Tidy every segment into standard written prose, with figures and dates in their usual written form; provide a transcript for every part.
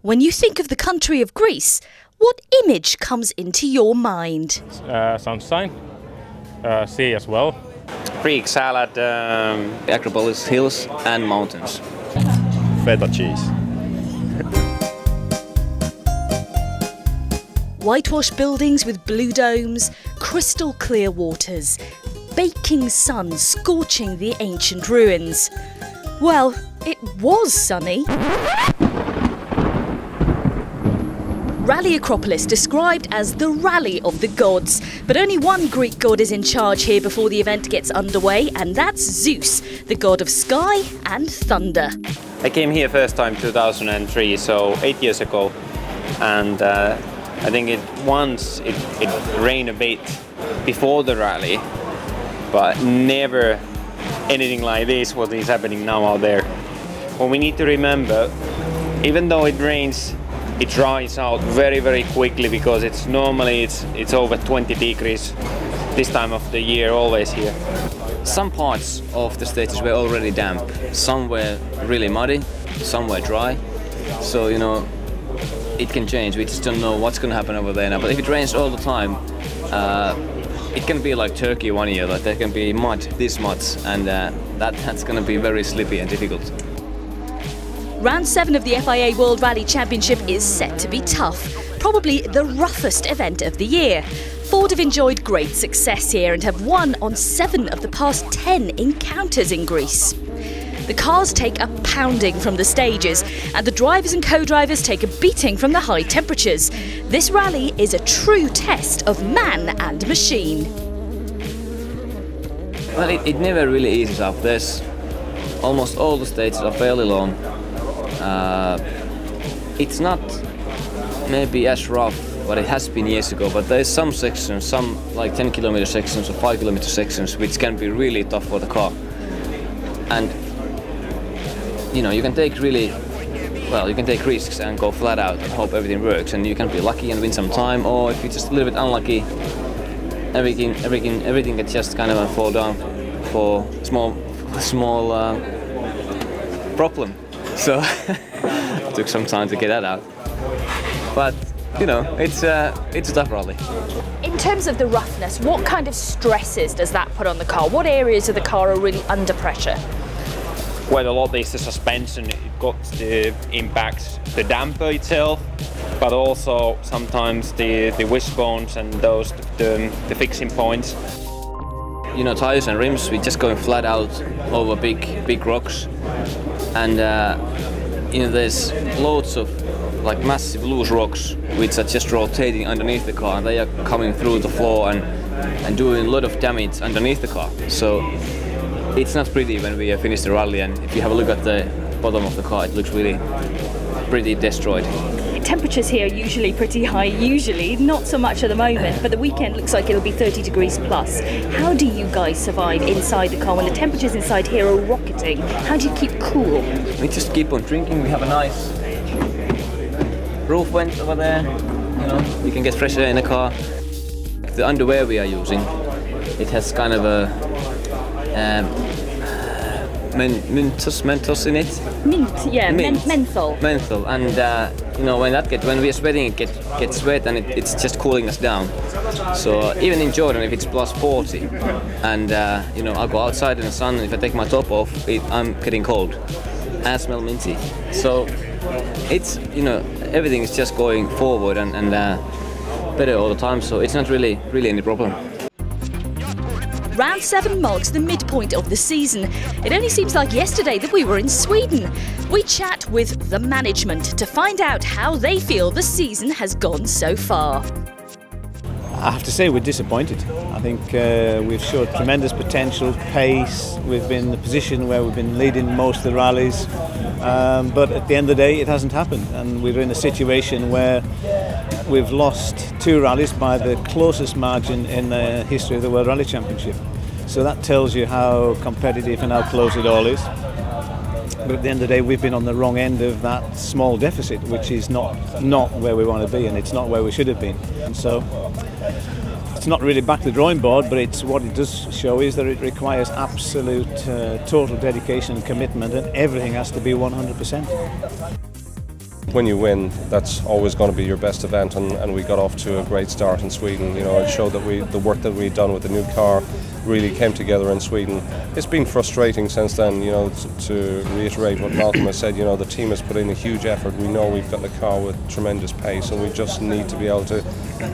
When you think of the country of Greece, what image comes into your mind? Sunshine, sea as well. Greek salad, Acropolis hills and mountains. Feta cheese. Whitewashed buildings with blue domes, crystal clear waters, baking sun scorching the ancient ruins. Well, it was sunny. Rally Acropolis described as the rally of the gods, but only one Greek god is in charge here before the event gets underway, and that's Zeus, the god of sky and thunder. I came here first time 2003, so 8 years ago, and I think it rained a bit before the rally, but never anything like this what is happening now out there. What we need to remember, even though it rains, it dries out very, very quickly because it's over 20 degrees this time of the year, always here. Some parts of the stages were already damp. Some were really muddy, some were dry. So, you know, it can change. We just don't know what's going to happen over there now. But if it rains all the time, it can be like Turkey one year. Like there can be mud, this much, and that's going to be very slippy and difficult. Round 7 of the FIA World Rally Championship is set to be tough, probably the roughest event of the year. Ford have enjoyed great success here and have won on 7 of the past 10 encounters in Greece. The cars take a pounding from the stages and the drivers and co-drivers take a beating from the high temperatures. This rally is a true test of man and machine. Well, it never really eases up. There's almost all the stages are fairly long. It's not maybe as rough what it has been years ago, but there's some sections, some like 10-kilometer sections or 5-kilometer sections, which can be really tough for the car. And you know, you can take risks and go flat out and hope everything works, and you can be lucky and win some time, or if you're just a little bit unlucky, everything can just kind of fall down for small problem. So it took some time to get that out. But you know, it's a tough rally. In terms of the roughness, what kind of stresses does that put on the car? What areas of the car are really under pressure? Well, a lot is the suspension. It got the impacts the damper itself, but also sometimes the wishbones and those the fixing points. You know, tires and rims, we're just going flat out over big rocks, and you know, there's loads of like massive loose rocks which are just rotating underneath the car, and they are coming through the floor and doing a lot of damage underneath the car. So it's not pretty when we finish the rally, and if you have a look at the bottom of the car, it looks really pretty destroyed. Temperatures here are usually pretty high, not so much at the moment, but the weekend looks like it'll be 30 degrees plus. How do you guys survive inside the car when the temperatures inside here are rocketing? How do you keep cool? We just keep on drinking. We have a nice roof vent over there, you know, you can get fresh air in the car. The underwear we are using, it has kind of a mentos in it. Mint, yeah, menthol. Menthol, and you know, when we are sweating, it gets wet, and it's just cooling us down. So even in Jordan, if it's plus 40, and you know, I go outside in the sun, and if I take my top off, I'm getting cold. And I smell minty. So it's, you know, everything is just going forward and better all the time. So it's not really any problem. Round 7 marks the midpoint of the season. It only seems like yesterday that we were in Sweden. We chat with the management to find out how they feel the season has gone so far. I have to say we're disappointed. I think we've showed tremendous potential, pace. We've been in the position where we've been leading most of the rallies, but at the end of the day it hasn't happened, and we're in a situation where we've lost 2 rallies by the closest margin in the history of the World Rally Championship. So that tells you how competitive and how close it all is. But at the end of the day, we've been on the wrong end of that small deficit, which is not where we want to be, and it's not where we should have been. And so it's not really back to the drawing board, but what it does show is that it requires absolute total dedication and commitment, and everything has to be 100%. When you win, that's always going to be your best event, and we got off to a great start in Sweden. You know, it showed that the work that we'd done with the new car really came together in Sweden. It's been frustrating since then, you know, to reiterate what Malcolm has said. You know, the team has put in a huge effort. We know we've got the car with tremendous pace, and we just need to be able to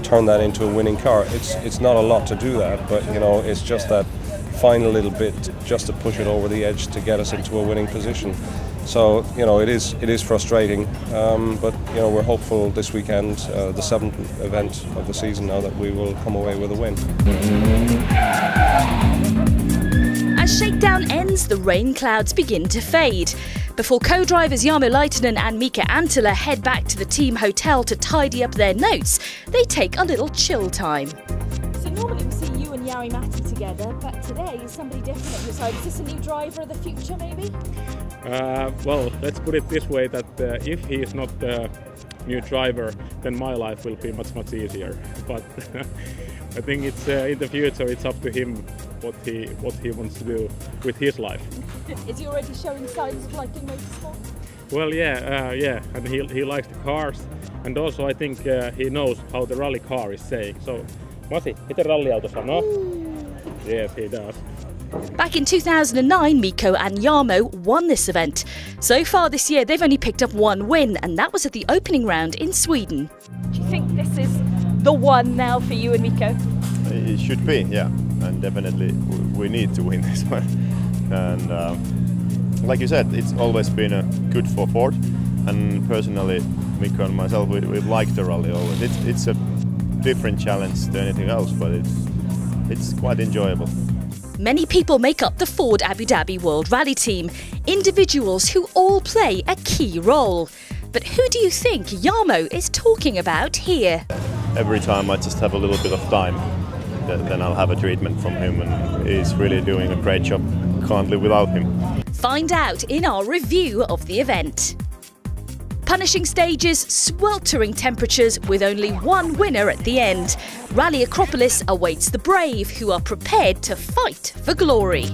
turn that into a winning car. It's not a lot to do that, but you know, it's just that final little bit just to push it over the edge to get us into a winning position. So, you know, it is frustrating, but you know, we're hopeful this weekend, the 7th event of the season now, that we will come away with a win. As shakedown ends, the rain clouds begin to fade. Before co-drivers Jarmo Laitinen and Mika Antila head back to the team hotel to tidy up their notes, they take a little chill time. So normally we see you and Jari-Matti together, but today is somebody different at your side. Is this a new driver of the future, maybe? Well, let's put it this way, that if he is not the new driver, then my life will be much easier. But I think it's in the future it's up to him what he wants to do with his life. Is he already showing signs of liking motorsport? Well, yeah, and he likes the cars, and also I think he knows how the rally car is saying. So, Matti, miten ralliauto sanoo? Yes, he does. Back in 2009, Mikko and Jarmo won this event. So far this year, they've only picked up one win, and that was at the opening round in Sweden. Do you think this is the one now for you and Mikko? It should be, yeah, and definitely we need to win this one. And like you said, it's always been good for Ford, and personally, Mikko and myself, we like the rally always. It's a different challenge to anything else, but it's quite enjoyable. Many people make up the Ford Abu Dhabi World Rally team, individuals who all play a key role. But who do you think Jarmo is talking about here? Every time I just have a little bit of time, then I'll have a treatment from him, and he's really doing a great job. Can't live without him. Find out in our review of the event. Punishing stages, sweltering temperatures with only one winner at the end. Rally Acropolis awaits the brave who are prepared to fight for glory.